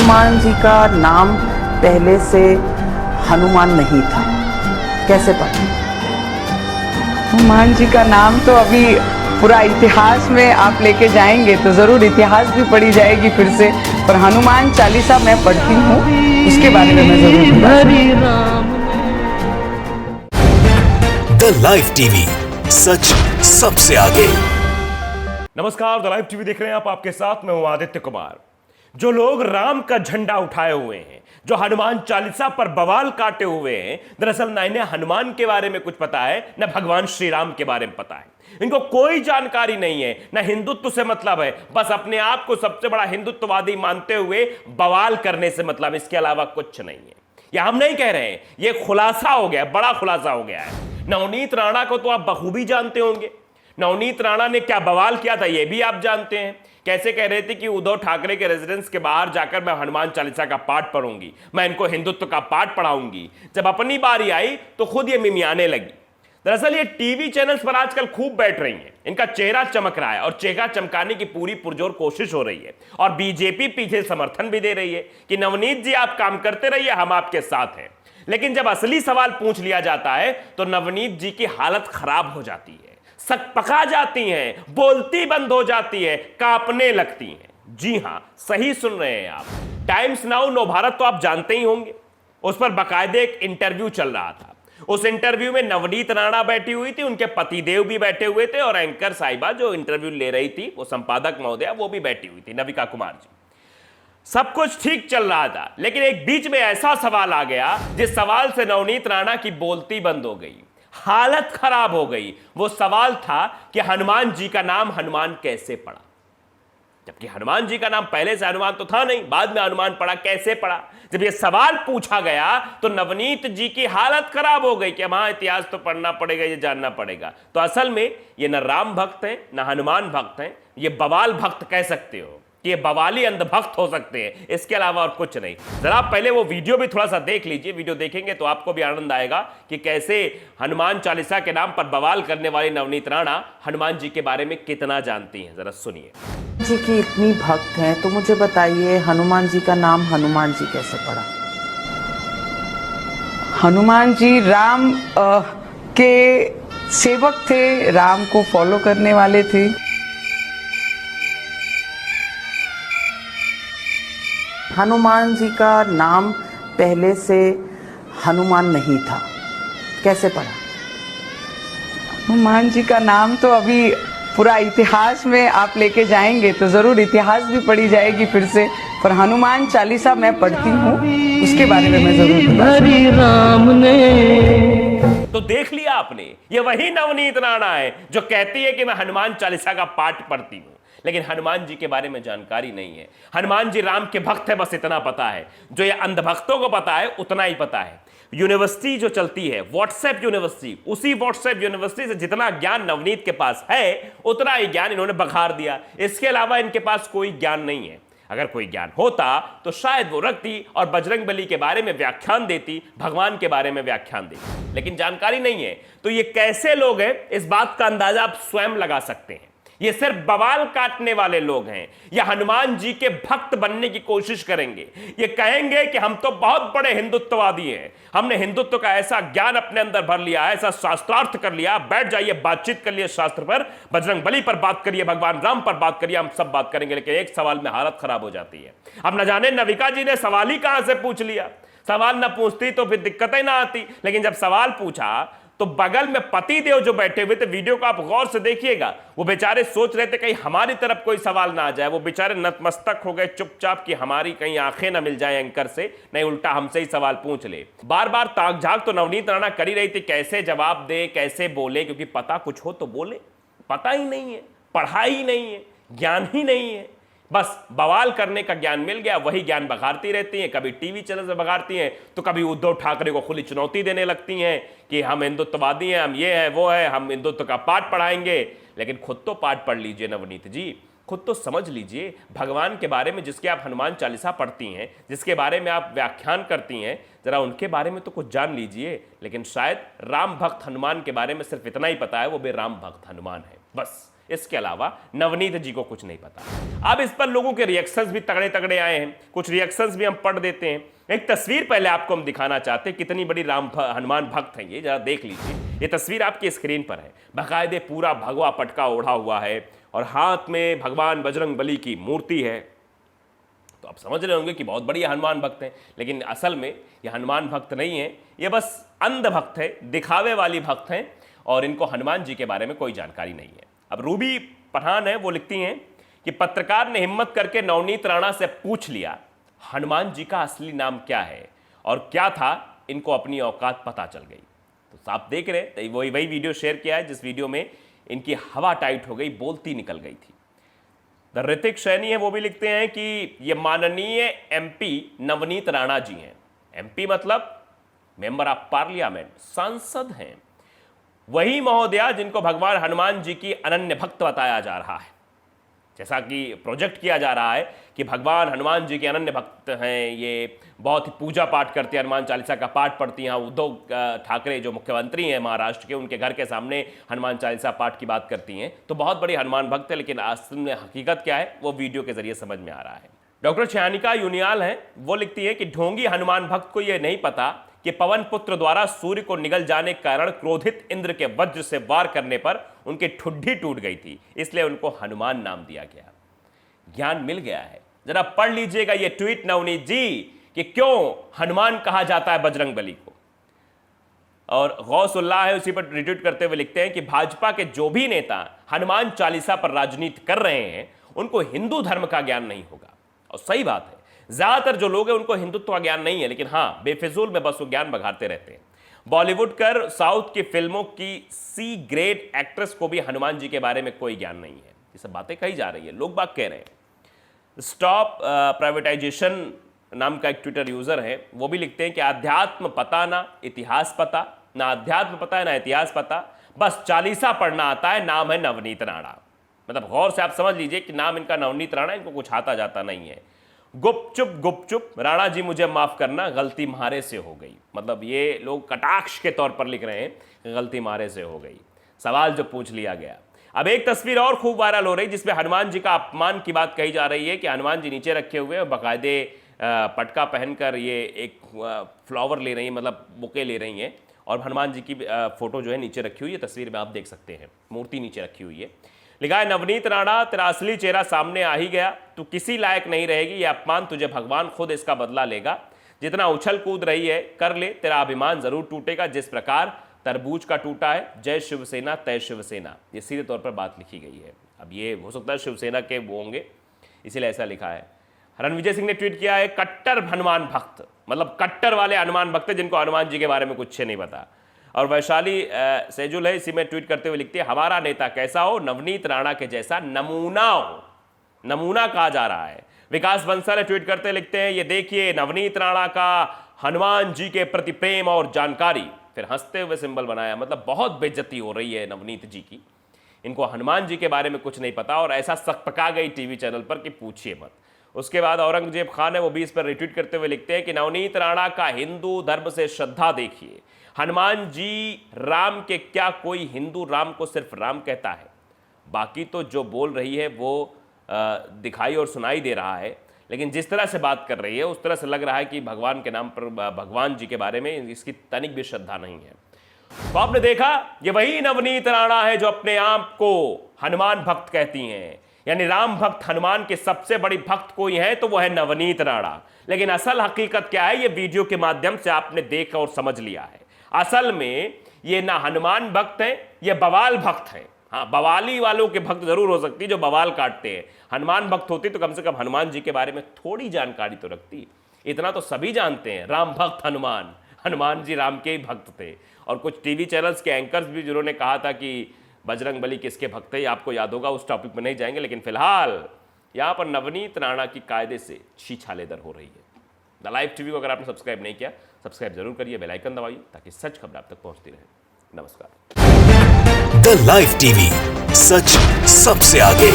हनुमान जी का नाम पहले से हनुमान नहीं था, कैसे पता? हनुमान जी का नाम तो अभी पूरा इतिहास में आप लेके जाएंगे तो जरूर इतिहास भी पढ़ी जाएगी फिर से, पर हनुमान चालीसा मैं पढ़ती हूँ, उसके बारे में मैं जरूर। द लाइव टीवी, सच सबसे आगे। नमस्कार, द लाइव टीवी देख रहे हैं आप, आपके साथ मैं हूं आदित्य कुमार। जो लोग राम का झंडा उठाए हुए हैं, जो हनुमान चालीसा पर बवाल काटे हुए हैं, दरअसल न इन्हें हनुमान के बारे में कुछ पता है, न भगवान श्री राम के बारे में पता है। इनको कोई जानकारी नहीं है, न हिंदुत्व से मतलब है, बस अपने आप को सबसे बड़ा हिंदुत्ववादी मानते हुए बवाल करने से मतलब, इसके अलावा कुछ नहीं है। यह हम नहीं कह रहे हैं, यह खुलासा हो गया, बड़ा खुलासा हो गया है। नवनीत राणा को तो आप बखूबी जानते होंगे। नवनीत राणा ने क्या बवाल किया था यह भी आप जानते हैं। कैसे कह रहे थे कि उद्धव ठाकरे के रेजिडेंस के बाहर जाकर मैं हनुमान चालीसा का पाठ पढ़ूंगी, मैं इनको हिंदुत्व का पाठ पढ़ाऊंगी। जब अपनी बारी आई तो खुद ये मिमियाने लगी। दरअसल ये टीवी चैनल्स पर आजकल खूब बैठ रही हैं, इनका चेहरा चमक रहा है और चेहरा चमकाने की पूरी पुरजोर कोशिश हो रही है, और बीजेपी पीछे समर्थन भी दे रही है कि नवनीत जी आप काम करते रहिए, हम आपके साथ हैं। लेकिन जब असली सवाल पूछ लिया जाता है तो नवनीत जी की हालत खराब हो जाती है, सक पका जाती हैं, बोलती बंद हो जाती है, कांपने लगती हैं। जी हां, सही सुन रहे हैं आप। टाइम्स नाउ नव भारत तो आप जानते ही होंगे, उस पर बाकायदे एक इंटरव्यू चल रहा था। उस इंटरव्यू में नवनीत राणा बैठी हुई थी, उनके पतिदेव भी बैठे हुए थे, और एंकर साहिबा जो इंटरव्यू ले रही थी, वो संपादक महोदया, वो भी बैठी हुई थी, नविका कुमार जी। सब कुछ ठीक चल रहा था, लेकिन एक बीच में ऐसा सवाल आ गया जिस सवाल से नवनीत राणा की बोलती बंद हो गई, हालत खराब हो गई। वो सवाल था कि हनुमान जी का नाम हनुमान कैसे पड़ा, जबकि हनुमान जी का नाम पहले से हनुमान तो था नहीं, बाद में हनुमान पड़ा, कैसे पड़ा। जब ये सवाल पूछा गया तो नवनीत जी की हालत खराब हो गई कि हाँ, इतिहास तो पढ़ना पड़ेगा, ये जानना पड़ेगा। तो असल में ये न राम भक्त हैं न हनुमान भक्त हैं, ये बवाल भक्त कह सकते हो कि ये बवाली अंधभक्त हो सकते हैं, इसके अलावा और कुछ नहीं। जरा आप पहले वो वीडियो भी थोड़ा सा देख लीजिए। वीडियो देखेंगे तो आपको भी आनंद आएगा कि कैसे हनुमान चालीसा के नाम पर बवाल करने वाली नवनीत राणा हनुमान जी के बारे में कितना जानती हैं। जरा सुनिए। जी की इतनी भक्त हैं तो मुझे बताइए, हनुमान जी का नाम हनुमान जी कैसे पड़ा? हनुमान जी राम के सेवक थे, राम को फॉलो करने वाले थे। हनुमान जी का नाम पहले से हनुमान नहीं था, कैसे पड़ा? हनुमान जी का नाम तो अभी पूरा इतिहास में आप लेके जाएंगे तो जरूर इतिहास भी पढ़ी जाएगी फिर से, पर हनुमान चालीसा मैं पढ़ती हूँ, उसके बारे में मैं जरूर। राम ने तो देख लिया आपने, ये वही नवनीत राणा है जो कहती है कि मैं हनुमान चालीसा का पाठ पढ़ती हूँ, लेकिन हनुमान जी के बारे में जानकारी नहीं है। हनुमान जी राम के भक्त है, बस इतना पता है। जो ये अंधभक्तों को पता है उतना ही पता है। यूनिवर्सिटी जो चलती है, व्हाट्सएप यूनिवर्सिटी, उसी व्हाट्सएप यूनिवर्सिटी से जितना ज्ञान नवनीत के पास है उतना ही ज्ञान इन्होंने बखार दिया। इसके अलावा इनके पास कोई ज्ञान नहीं है। अगर कोई ज्ञान होता तो शायद वो रखती और बजरंगबली के बारे में व्याख्यान देती, भगवान के बारे में व्याख्यान देती, लेकिन जानकारी नहीं है। तो ये कैसे लोग हैं, इस बात का अंदाजा आप स्वयं लगा सकते हैं। ये सिर्फ बवाल काटने वाले लोग हैं। ये हनुमान जी के भक्त बनने की कोशिश करेंगे। ये कहेंगे कि हम तो बहुत बड़े हिंदुत्ववादी हैं, हमने हिंदुत्व का ऐसा ज्ञान अपने अंदर भर लिया, ऐसा शास्त्रार्थ कर लिया। बैठ जाइए, बातचीत कर लिए शास्त्र पर, बजरंगबली पर बात करिए, भगवान राम पर बात करिए, हम सब बात करेंगे। लेकिन एक सवाल में हालत खराब हो जाती है। अब न जाने नविका जी ने सवाल ही कहां से पूछ लिया। सवाल ना पूछती तो फिर दिक्कतें ना आती, लेकिन जब सवाल पूछा तो बगल में पतिदेव जो बैठे हुए थे, वीडियो को आप गौर से देखिएगा, वो बेचारे सोच रहे थे कहीं हमारी तरफ कोई सवाल ना आ जाए। वो बेचारे नतमस्तक हो गए चुपचाप कि हमारी कहीं आंखें ना मिल जाए एंकर से, नहीं उल्टा हमसे ही सवाल पूछ ले। बार बार ताक झाक तो नवनीत राणा कर ही रही थी, कैसे जवाब दे, कैसे बोले, क्योंकि पता कुछ हो तो बोले। पता ही नहीं है, पढ़ाई ही नहीं है, ज्ञान ही नहीं है, बस बवाल करने का ज्ञान मिल गया, वही ज्ञान बघारती रहती हैं। कभी टीवी चैनल से बघारती हैं तो कभी उद्धव ठाकरे को खुली चुनौती देने लगती हैं कि हम हिंदुत्ववादी हैं, हम ये है वो है, हम हिंदुत्व का पाठ पढ़ाएंगे। लेकिन खुद तो पाठ पढ़ लीजिए नवनीत जी, खुद तो समझ लीजिए। भगवान के बारे में जिसके आप हनुमान चालीसा पढ़ती हैं, जिसके बारे में आप व्याख्यान करती हैं, जरा उनके बारे में तो कुछ जान लीजिए। लेकिन शायद राम भक्त हनुमान के बारे में सिर्फ इतना ही पता है, वो भी राम भक्त हनुमान है, बस। इसके अलावा नवनीत जी को कुछ नहीं पता। अब इस पर लोगों के रिएक्शंस भी तगड़े तगड़े आए हैं, कुछ रिएक्शंस भी हम पढ़ देते हैं। एक तस्वीर पहले आपको हम दिखाना चाहते हैं, कितनी बड़ी हनुमान भक्त हैं ये, जरा देख लीजिए। ये तस्वीर आपकी स्क्रीन पर है, बाकायदे पूरा भगवा पटका ओढ़ा हुआ है और हाथ में भगवान बजरंग बली की मूर्ति है। तो आप समझ रहे होंगे कि बहुत बड़ी हनुमान भक्त हैं, लेकिन असल में ये हनुमान भक्त नहीं है, ये बस अंध भक्त है, दिखावे वाली भक्त हैं और इनको हनुमान जी के बारे में कोई जानकारी नहीं है। अब रूबी पठान है, वो लिखती हैं कि पत्रकार ने हिम्मत करके नवनीत राणा से पूछ लिया हनुमान जी का असली नाम क्या है और क्या था, इनको अपनी औकात पता चल गई। तो आप देख रहे हैं वही वीडियो शेयर किया है जिस वीडियो में इनकी हवा टाइट हो गई, बोलती निकल गई थी। द ऋतिक सैनी है, वो भी लिखते हैं कि ये माननीय एमपी नवनीत राणा जी हैं। एमपी मतलब मेंबर ऑफ पार्लियामेंट, सांसद हैं, वही महोदया जिनको भगवान हनुमान जी की अनन्य भक्त बताया जा रहा है। जैसा कि प्रोजेक्ट किया जा रहा है कि भगवान हनुमान जी के अनन्य भक्त हैं, ये बहुत ही पूजा पाठ करते हैं, हनुमान चालीसा का पाठ पढ़ती हैं। उद्धव ठाकरे जो मुख्यमंत्री हैं महाराष्ट्र के, उनके घर के सामने हनुमान चालीसा पाठ की बात करती हैं। तो बहुत बड़ी हनुमान भक्त है, लेकिन असल में हकीकत क्या है वो वीडियो के जरिए समझ में आ रहा है। डॉक्टर छयानिका यूनियाल हैं, वो लिखती है कि ढोंगी हनुमान भक्त को यह नहीं पता कि पवन पुत्र द्वारा सूर्य को निगल जाने के कारण क्रोधित इंद्र के वज्र से वार करने पर उनकी ठुड्डी टूट गई थी, इसलिए उनको हनुमान नाम दिया गया। ज्ञान मिल गया है, जरा पढ़ लीजिएगा ये ट्वीट नवनीत जी कि क्यों हनुमान कहा जाता है बजरंग बली को। और गौसुल्लाह है, उसी पर रिट्वीट करते हुए लिखते हैं कि भाजपा के जो भी नेता हनुमान चालीसा पर राजनीति कर रहे हैं उनको हिंदू धर्म का ज्ञान नहीं होगा। और सही बात है, ज्यादातर जो लोग हैं उनको हिंदुत्व का ज्ञान नहीं है, लेकिन हाँ बेफिजूल में बस वो ज्ञान बघाड़ते रहते हैं। बॉलीवुड कर साउथ की फिल्मों की सी ग्रेड एक्ट्रेस को भी हनुमान जी के बारे में कोई ज्ञान नहीं है। ये सब बातें कही जा रही है, लोग बात कह रहे हैं। स्टॉप प्राइवेटाइजेशन नाम का एक ट्विटर यूजर है, वो भी लिखते हैं कि अध्यात्म पता ना इतिहास पता, ना अध्यात्म पता है ना इतिहास पता, बस चालीसा पढ़ना आता है, नाम है नवनीत राणा। मतलब गौर से आप समझ लीजिए कि नाम इनका नवनीत राणा, इनको कुछ आता जाता नहीं है। गुपचुप राणा जी मुझे माफ करना, गलती म्हारे से हो गई। मतलब ये लोग कटाक्ष के तौर पर लिख रहे हैं कि गलती म्हारे से हो गई, सवाल जो पूछ लिया गया। अब एक तस्वीर और खूब वायरल हो रही जिसमें हनुमान जी का अपमान की बात कही जा रही है कि हनुमान जी नीचे रखे हुए और बाकायदे पटका पहनकर ये एक फ्लावर ले रही है, मतलब बुके ले रही हैं, और हनुमान जी की फोटो जो है नीचे रखी हुई है। तस्वीर में आप देख सकते हैं मूर्ति नीचे रखी हुई है। लिखा है नवनीत राणा तेरा असली चेहरा सामने आ ही गया, तू किसी लायक नहीं रहेगी, यह अपमान तुझे भगवान खुद इसका बदला लेगा। जितना उछल कूद रही है कर ले, तेरा अभिमान जरूर टूटेगा जिस प्रकार तरबूज का टूटा है। जय शिवसेना तय शिवसेना, ये सीधे तौर पर बात लिखी गई है। अब ये हो सकता है शिवसेना के वो होंगे, इसीलिए ऐसा लिखा है। रणविजय सिंह ने ट्वीट किया है कट्टर हनुमान भक्त, मतलब कट्टर वाले हनुमान भक्त जिनको हनुमान जी के बारे में कुछ नहीं पता। और वैशाली सेजुल है, इसी में ट्वीट करते हुए लिखते हैं हमारा नेता कैसा हो, नवनीत राणा के जैसा नमूना हो, नमूना कहा जा रहा है। विकास बंसल है, ट्वीट करते लिखते हैं ये देखिए नवनीत राणा का हनुमान जी के प्रति प्रेम और जानकारी, फिर हंसते हुए सिंबल बनाया। मतलब बहुत बेइज्जती हो रही है नवनीत जी की, इनको हनुमान जी के बारे में कुछ नहीं पता और ऐसा सकपका गई टीवी चैनल पर कि पूछिए मत। उसके बाद औरंगजेब खान है, वो भी इस पर रिट्वीट करते हुए लिखते हैं कि नवनीत राणा का हिंदू धर्म से श्रद्धा देखिए, हनुमान जी राम के क्या, कोई हिंदू राम को सिर्फ राम कहता है, बाकी तो जो बोल रही है वो दिखाई और सुनाई दे रहा है, लेकिन जिस तरह से बात कर रही है उस तरह से लग रहा है कि भगवान के नाम पर, भगवान जी के बारे में इसकी तनिक भी श्रद्धा नहीं है। तो आपने देखा ये वही नवनीत राणा है जो अपने आप को हनुमान भक्त कहती हैं, यानी राम भक्त, हनुमान के सबसे बड़ी भक्त कोई है तो वो है नवनीत राणा। लेकिन असल हकीकत क्या है ये वीडियो के माध्यम से आपने देखा और समझ लिया है। असल में ये ना हनुमान भक्त हैं, ये बवाल भक्त हैं। हाँ, बवाली वालों के भक्त जरूर हो सकती है जो बवाल काटते हैं। हनुमान भक्त होती तो कम से कम हनुमान जी के बारे में थोड़ी जानकारी तो रखती। इतना तो सभी जानते हैं, राम भक्त हनुमान, हनुमान जी राम के ही भक्त थे। और कुछ टीवी चैनल्स के एंकर्स भी जिन्होंने कहा था कि बजरंग बली किसके भक्त है, आपको याद होगा, उस टॉपिक में नहीं जाएंगे। लेकिन फिलहाल यहाँ पर नवनीत राणा की कायदे से छीछालेदर हो रही है। द लाइव टीवी को अगर आपने सब्सक्राइब नहीं किया, सब्सक्राइब जरूर करिए, बेल आइकन दबाइए ताकि सच खबर आप तक पहुंचती रहे। नमस्कार। द लाइव टीवी, सच सबसे आगे।